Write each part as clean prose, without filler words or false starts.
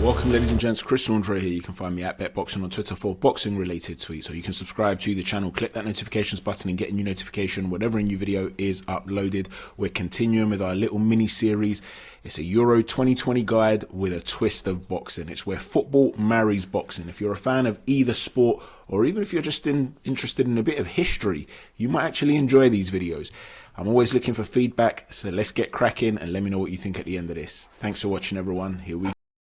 Welcome ladies and gents, Chris Andre here. You can find me at BetBoxing on Twitter for boxing related tweets, or you can subscribe to the channel, click that notifications button and get a new notification whenever a new video is uploaded. We're continuing with our little mini series. It's a Euro 2020 guide with a twist of boxing. It's where football marries boxing. If you're a fan of either sport, or even if you're just interested in a bit of history, you might actually enjoy these videos. I'm always looking for feedback, so let's get cracking and let me know what you think at the end of this. Thanks for watching everyone. Here we go.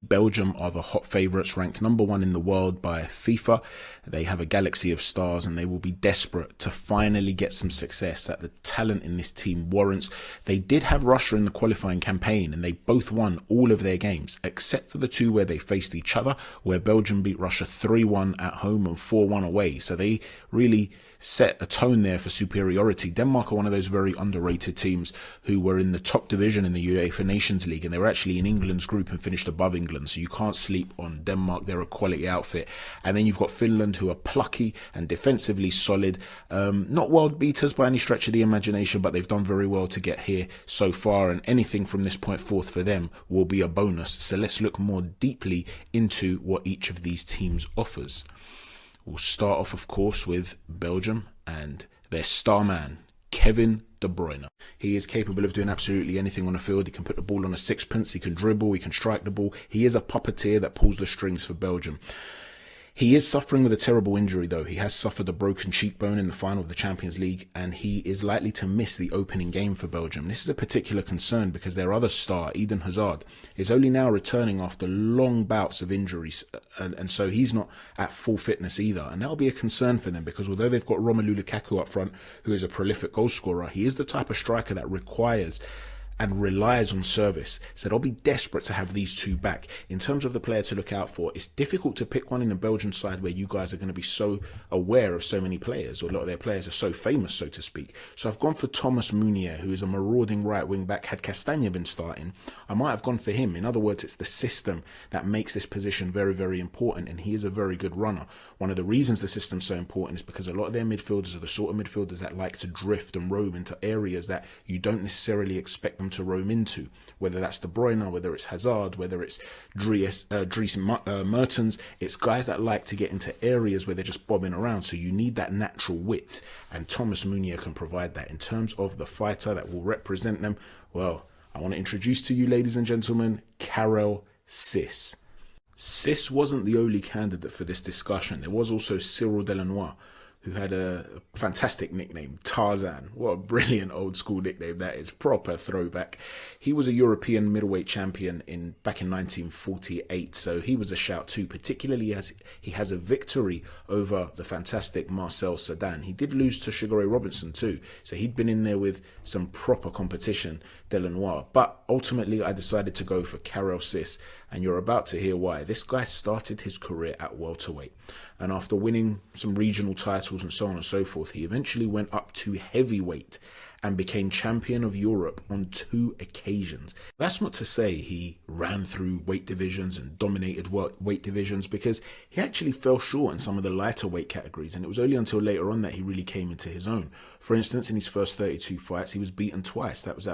Belgium are the hot favourites, ranked #1 in the world by FIFA. They have a galaxy of stars and they will be desperate to finally get some success that the talent in this team warrants. They did have Russia in the qualifying campaign and they both won all of their games, except for the two where they faced each other, where Belgium beat Russia 3-1 at home and 4-1 away. So they really set a tone there for superiority. Denmark are one of those very underrated teams who were in the top division in the UEFA Nations League, and they were actually in England's group and finished above England. So you can't sleep on Denmark. They're a quality outfit. And then you've got Finland, who are plucky and defensively solid. Not world beaters by any stretch of the imagination, but they've done very well to get here so far. And anything from this point forth for them will be a bonus. So let's look more deeply into what each of these teams offers. We'll start off, of course, with Belgium and their star man, Kevin De Bruyne. He is capable of doing absolutely anything on the field. He can put the ball on a sixpence, he can dribble, he can strike the ball. He is a puppeteer that pulls the strings for Belgium. He is suffering with a terrible injury though. He has suffered a broken cheekbone in the final of the Champions League and he is likely to miss the opening game for Belgium. This is a particular concern because their other star, Eden Hazard, is only now returning after long bouts of injuries and so he's not at full fitness either. And that'll be a concern for them because although they've got Romelu Lukaku up front, who is a prolific goal scorer, he is the type of striker that requires and relies on service. So they'll be desperate to have these two back. In terms of the player to look out for, it's difficult to pick one in the Belgian side where you guys are going to be so aware of so many players, or a lot of their players are so famous, so to speak. So I've gone for Thomas Meunier, who is a marauding right wing back. Had Castagna been starting, I might have gone for him. In other words, it's the system that makes this position very, very important, and he is a very good runner. One of the reasons the system's so important is because a lot of their midfielders are the sort of midfielders that like to drift and roam into areas that you don't necessarily expect them to roam into, whether that's De Bruyne, whether it's Hazard, whether it's Dries Mertens. It's guys that like to get into areas where they're just bobbing around, so you need that natural width, and Thomas Meunier can provide that. In terms of the fighter that will represent them, well, I want to introduce to you, ladies and gentlemen, Karel Sis. Sis wasn't the only candidate for this discussion. There was also Cyril Delanois, who had a fantastic nickname, Tarzan. What a brilliant old school nickname that is, proper throwback. He was a European middleweight champion back in 1948, so he was a shout too, particularly as he has a victory over the fantastic Marcel Cerdan. He did lose to Sugar Ray Robinson too, so he'd been in there with some proper competition, Delanois. But ultimately I decided to go for Karel Sis, and you're about to hear why. This guy started his career at welterweight, and after winning some regional titles and so on and so forth, he eventually went up to heavyweight and became champion of Europe on 2 occasions. That's not to say he ran through weight divisions and dominated weight divisions, because he actually fell short in some of the lighter weight categories, and it was only until later on that he really came into his own. For instance, in his first 32 fights, he was beaten twice. That was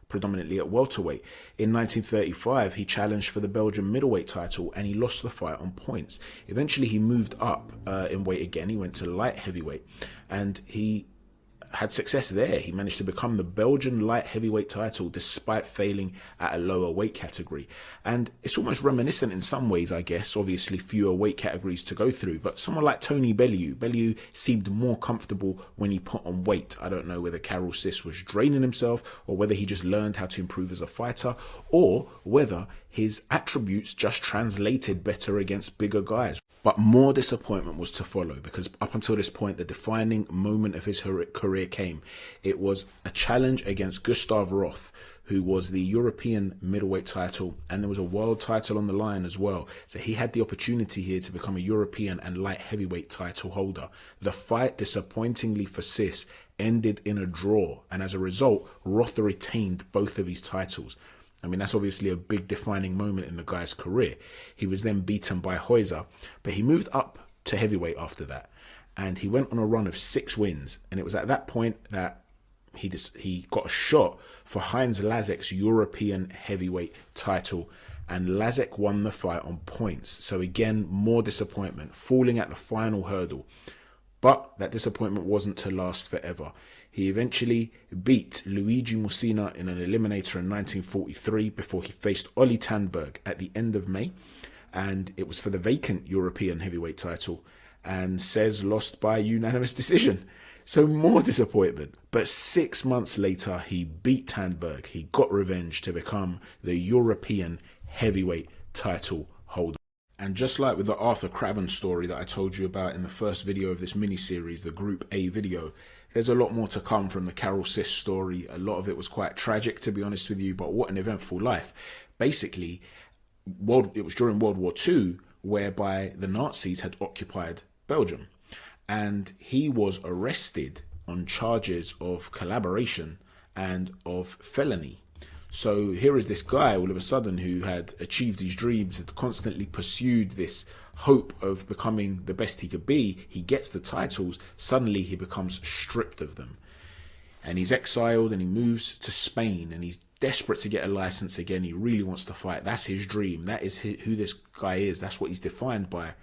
predominantly at welterweight. In 1935, he challenged for the Belgian middleweight title and he lost the fight on points. Eventually, he moved up in weight again. He went to light heavyweight and he had success there. He managed to become the Belgian light heavyweight title despite failing at a lower weight category. And it's almost reminiscent in some ways, I guess. Obviously fewer weight categories to go through, but someone like Tony Bellew seemed more comfortable when he put on weight. I don't know whether Karel Sis was draining himself, or whether he just learned how to improve as a fighter, or whether his attributes just translated better against bigger guys. But more disappointment was to follow, because up until this point, the defining moment of his career came. It was a challenge against Gustav Roth, who was the European middleweight title, and there was a world title on the line as well. So he had the opportunity here to become a European and light heavyweight title holder. The fight, disappointingly for Sis, ended in a draw, and as a result, Roth retained both of his titles. I mean, that's obviously a big defining moment in the guy's career. He was then beaten by Heuser, but he moved up to heavyweight after that, and he went on a run of 6 wins. And it was at that point that he got a shot for Heinz Lazek's European heavyweight title, and Lazek won the fight on points. So again, more disappointment, falling at the final hurdle. But that disappointment wasn't to last forever. He eventually beat Luigi Mussina in an eliminator in 1943 before he faced Ollie Tandberg at the end of May. And it was for the vacant European heavyweight title. And Cez lost by unanimous decision. So more disappointment. But 6 months later, he beat Tandberg. He got revenge to become the European heavyweight title holder. And just like with the Arthur Craven story that I told you about in the first video of this mini-series, the Group A video, there's a lot more to come from the Carol Sis story. A lot of it was quite tragic, to be honest with you, but what an eventful life. Basically, it was during World War II, whereby the Nazis had occupied Belgium. And he was arrested on charges of collaboration and of felony. So here is this guy all of a sudden who had achieved his dreams, had constantly pursued this hope of becoming the best he could be. He gets the titles, suddenly he becomes stripped of them. And he's exiled and he moves to Spain and he's desperate to get a license again. He really wants to fight. That's his dream. That is who this guy is. That's what he's defined by.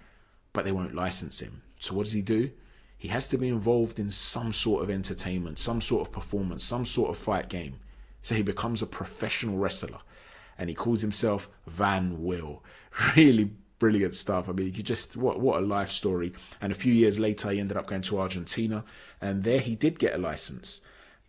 But they won't license him. So what does he do? He has to be involved in some sort of entertainment, some sort of performance, some sort of fight game. So he becomes a professional wrestler and he calls himself Van Will. Really brilliant stuff. I mean, you just, what a life story. And a few years later, he ended up going to Argentina and there he did get a license.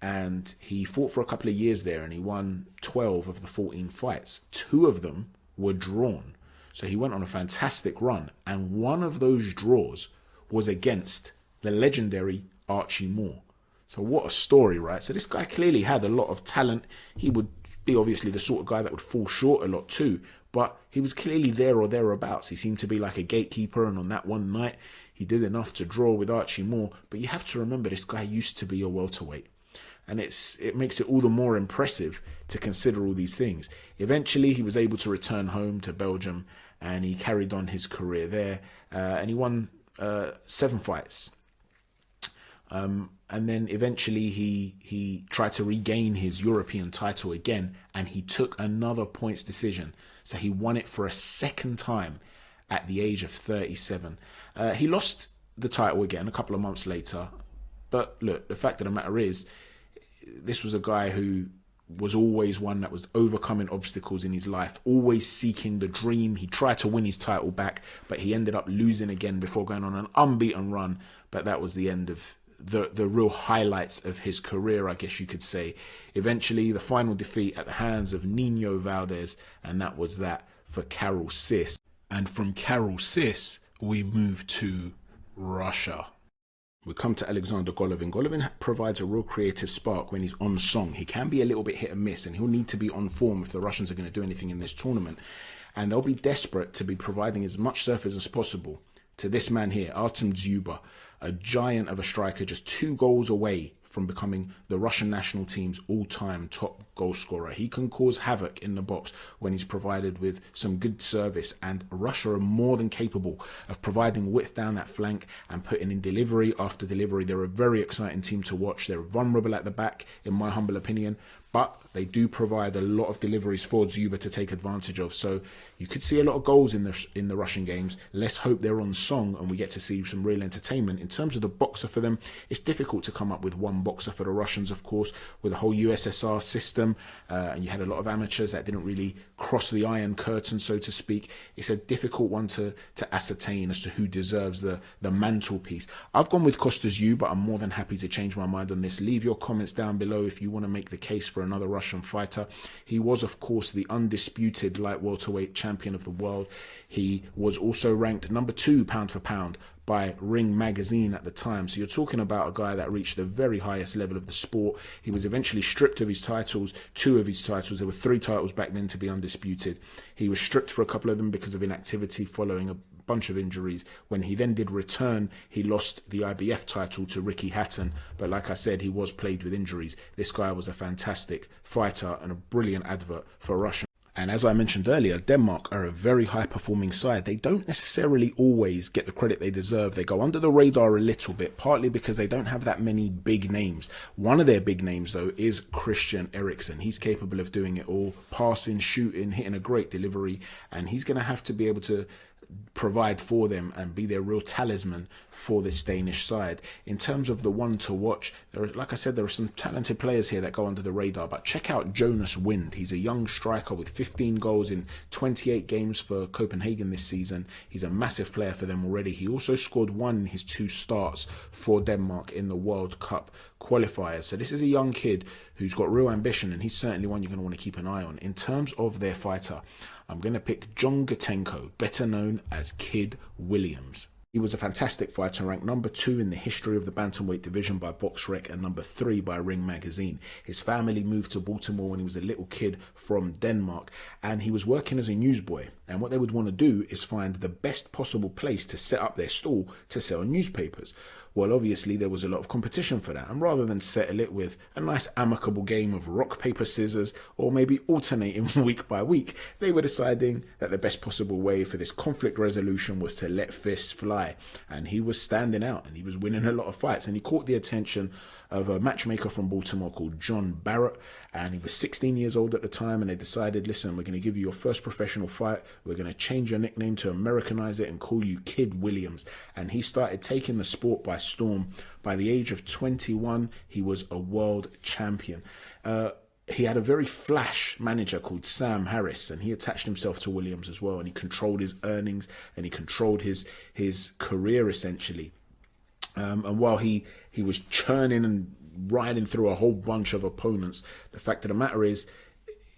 And he fought for a couple of years there and he won 12 of the 14 fights. 2 of them were drawn. So he went on a fantastic run. And one of those draws was against the legendary Archie Moore. So what a story, right? So this guy clearly had a lot of talent. He would be obviously the sort of guy that would fall short a lot too, but he was clearly there or thereabouts. He seemed to be like a gatekeeper, and on that one night, he did enough to draw with Archie Moore. But you have to remember, this guy used to be a welterweight. And it makes it all the more impressive to consider all these things. Eventually, he was able to return home to Belgium, and he carried on his career there, and he won 7 fights. And then eventually he tried to regain his European title again, and he took another points decision. So he won it for a second time at the age of 37. He lost the title again a couple of months later. But look, the fact of the matter is, this was a guy who was always one that was overcoming obstacles in his life, always seeking the dream. He tried to win his title back, but he ended up losing again before going on an unbeaten run. But that was the end of the real highlights of his career, I guess you could say. Eventually, the final defeat at the hands of Nino Valdez, and that was that for Carol Sis. And from Carol Sis, we move to Russia. We come to Alexander Golovin. Golovin provides a real creative spark when he's on song. He can be a little bit hit and miss, and he'll need to be on form if the Russians are going to do anything in this tournament. And they'll be desperate to be providing as much surface as possible to this man here, Artem Dzyuba, a giant of a striker, just 2 goals away from becoming the Russian national team's all-time top goal scorer. He can cause havoc in the box when he's provided with some good service, and Russia are more than capable of providing width down that flank and putting in delivery after delivery. They're a very exciting team to watch. They're vulnerable at the back, in my humble opinion, but they do provide a lot of deliveries for Dzyuba to take advantage of. So you could see a lot of goals in the Russian games. Let's hope they're on song and we get to see some real entertainment. In terms of the boxer for them, it's difficult to come up with one boxer for the Russians, of course, with the whole USSR system, and you had a lot of amateurs that didn't really cross the iron curtain, so to speak. It's a difficult one to ascertain as to who deserves the mantelpiece. I've gone with Kostas Yu, but I'm more than happy to change my mind on this. Leave your comments down below if you want to make the case for another Russian fighter. He was, of course, the undisputed light welterweight champion of the world. He was also ranked number 2 pound for pound by Ring magazine at the time. So you're talking about a guy that reached the very highest level of the sport. He was eventually stripped of his titles, 2 of his titles. There were 3 titles back then to be undisputed. He was stripped for a couple of them because of inactivity following a bunch of injuries. When he then did return, he lost the IBF title to Ricky Hatton, but like I said, he was plagued with injuries. This guy was a fantastic fighter and a brilliant advert for Russia. And as I mentioned earlier, Denmark are a very high-performing side. They don't necessarily always get the credit they deserve. They go under the radar a little bit, partly because they don't have that many big names. One of their big names, though, is Christian Eriksen. He's capable of doing it all, passing, shooting, hitting a great delivery, and he's going to have to be able to provide for them and be their real talisman for this Danish side. In terms of the one to watch, like I said, there are some talented players here that go under the radar, but check out Jonas Wind. He's a young striker with 15 goals in 28 games for Copenhagen this season. He's a massive player for them already. He also scored one in his 2 starts for Denmark in the World Cup qualifiers. So this is a young kid who's got real ambition, and he's certainly one you're going to want to keep an eye on. In terms of their fighter, I'm going to pick John Gatenko, better known as Kid Williams. He was a fantastic fighter, ranked number 2 in the history of the bantamweight division by BoxRec and number 3 by Ring Magazine. His family moved to Baltimore when he was a little kid from Denmark, and he was working as a newsboy. And what they would want to do is find the best possible place to set up their stall to sell newspapers. Well, obviously, there was a lot of competition for that. And rather than settle it with a nice amicable game of rock, paper, scissors, or maybe alternating week by week, they were deciding that the best possible way for this conflict resolution was to let fists fly. And he was standing out, and he was winning a lot of fights. And he caught the attention of a matchmaker from Baltimore called John Barrett. And he was 16 years old at the time. And they decided, listen, we're going to give you your first professional fight. We're going to change your nickname to Americanize it and call you Kid Williams. And he started taking the sport by storm. By the age of 21, he was a world champion. He had a very flash manager called Sam Harris, and he attached himself to Williams as well, and he controlled his earnings and he controlled his career essentially. And while he was churning and riding through a whole bunch of opponents, the fact of the matter is,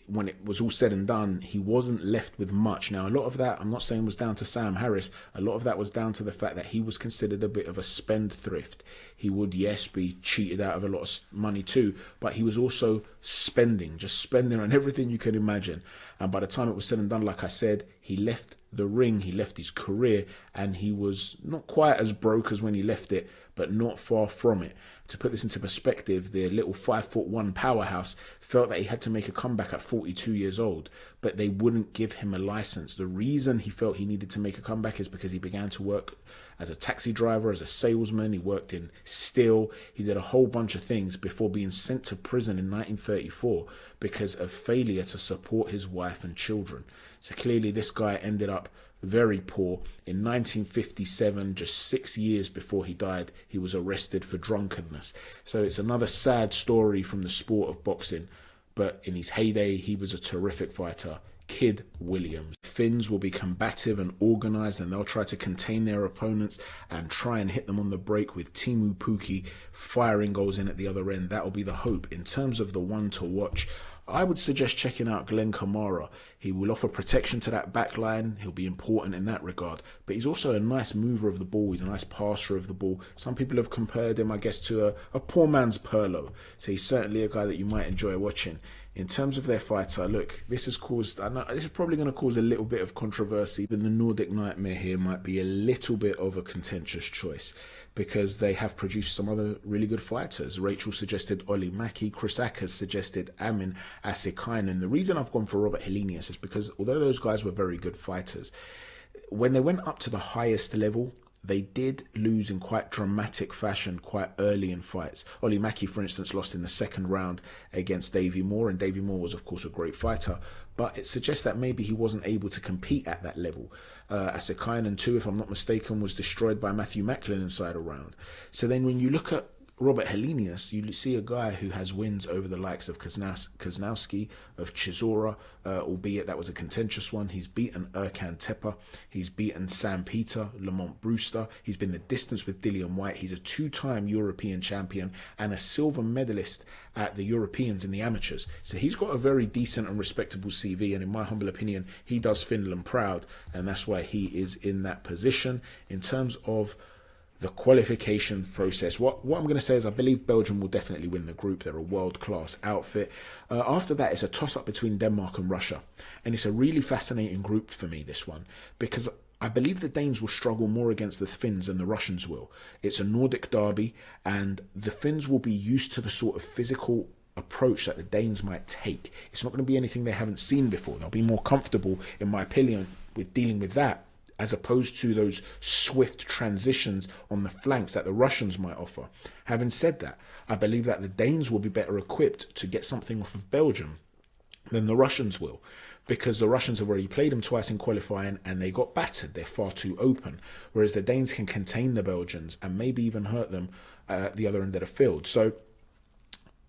when it was all said and done, he wasn't left with much. Now, a lot of that, I'm not saying was down to Sam Harris. A lot of that was down to the fact that he was considered a bit of a spendthrift. He would, yes, be cheated out of a lot of money too, but he was also spending on everything you can imagine. And by the time it was said and done, like I said, he left the ring, he left his career, and he was not quite as broke as when he left it, but not far from it. To put this into perspective, the little 5'1" powerhouse felt that he had to make a comeback at 42 years old, but they wouldn't give him a license. The reason he felt he needed to make a comeback is because he began to work as a taxi driver, as a salesman. He worked in steel. He did a whole bunch of things before being sent to prison in 1934 because of failure to support his wife and children. So clearly this guy ended up very poor. In 1957, just 6 years before he died, he was arrested for drunkenness. So it's another sad story from the sport of boxing. But in his heyday, he was a terrific fighter. Kid Williams. Finns will be combative and organised, and they'll try to contain their opponents and try and hit them on the break with Teemu Pukki firing goals in at the other end. That will be the hope. In terms of the one to watch, I would suggest checking out Glenn Kamara. He will offer protection to that back line. He'll be important in that regard. But he's also a nice mover of the ball. He's a nice passer of the ball. Some people have compared him, I guess, to a poor man's Pirlo. So he's certainly a guy that you might enjoy watching. In terms of their fighter, look, this is probably going to cause a little bit of controversy. Even the Nordic Nightmare here might be a little bit of a contentious choice because they have produced some other really good fighters. Rachel suggested Olli Mäki. Chris Ackers suggested Amin Asikainen. The reason I've gone for Robert Helenius is because although those guys were very good fighters, when they went up to the highest level, they did lose in quite dramatic fashion quite early in fights. Olli Mäki, for instance, lost in the second round against Davy Moore, and Davy Moore was, of course, a great fighter, but it suggests that maybe he wasn't able to compete at that level. Asikainen, too, if I'm not mistaken, was destroyed by Matthew Macklin inside a round. So then when you look at Robert Helenius, you see a guy who has wins over the likes of Kaznowski, of Chisora, albeit that was a contentious one. He's beaten Erkan Tepe. He's beaten Sam Peter, Lamont Brewster. He's been the distance with Dillian White. He's a 2-time European champion and a silver medalist at the Europeans in the amateurs. So he's got a very decent and respectable CV, and in my humble opinion, he does Finland proud, and that's why he is in that position. In terms of the qualification process, what I'm going to say is I believe Belgium will definitely win the group. They're a world-class outfit. After that, it's a toss-up between Denmark and Russia, and it's a really fascinating group for me, this one, because I believe the Danes will struggle more against the Finns than the Russians will. It's a Nordic derby, and the Finns will be used to the sort of physical approach that the Danes might take. It's not going to be anything they haven't seen before. They'll be more comfortable, in my opinion, with dealing with that, as opposed to those swift transitions on the flanks that the Russians might offer. Having said that, I believe that the Danes will be better equipped to get something off of Belgium than the Russians will, because the Russians have already played them twice in qualifying and they got battered. They're far too open, whereas the Danes can contain the Belgians and maybe even hurt them at the other end of the field. So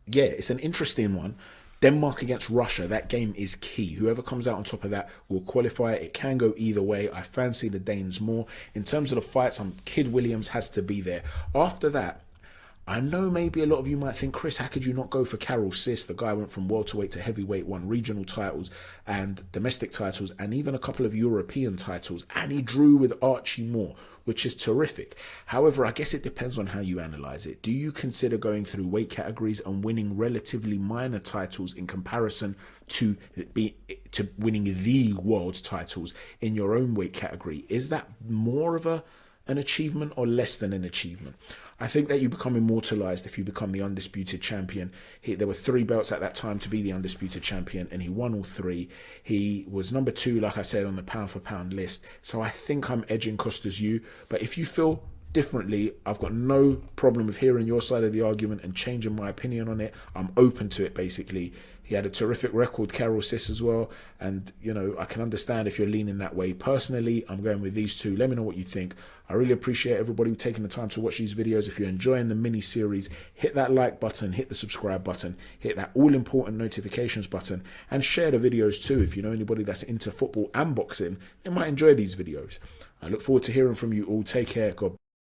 yeah, it's an interesting one. Denmark against Russia, that game is key. Whoever comes out on top of that will qualify. It can go either way. I fancy the Danes more. In terms of the fights, Kid Williams has to be there. After that, I know maybe a lot of you might think, Chris, how could you not go for Carol Sis? The guy went from welterweight to heavyweight, won regional titles and domestic titles and even a couple of European titles. And he drew with Archie Moore, which is terrific. However, I guess it depends on how you analyze it. Do you consider going through weight categories and winning relatively minor titles in comparison to winning the world titles in your own weight category? Is that more of an achievement or less than an achievement? I think that you become immortalized if you become the undisputed champion. There were 3 belts at that time to be the undisputed champion, and he won all 3. He was number 2, like I said, on the pound for pound list. So I think I'm edging Costas you. But if you feel differently, I've got no problem with hearing your side of the argument and changing my opinion on it. I'm open to it, basically. He had a terrific record, Carol Sis, as well. And, you know, I can understand if you're leaning that way. Personally, I'm going with these 2. Let me know what you think. I really appreciate everybody taking the time to watch these videos. If you're enjoying the mini-series, hit that like button, hit the subscribe button, hit that all-important notifications button, and share the videos too. If you know anybody that's into football and boxing, they might enjoy these videos. I look forward to hearing from you all. Take care. God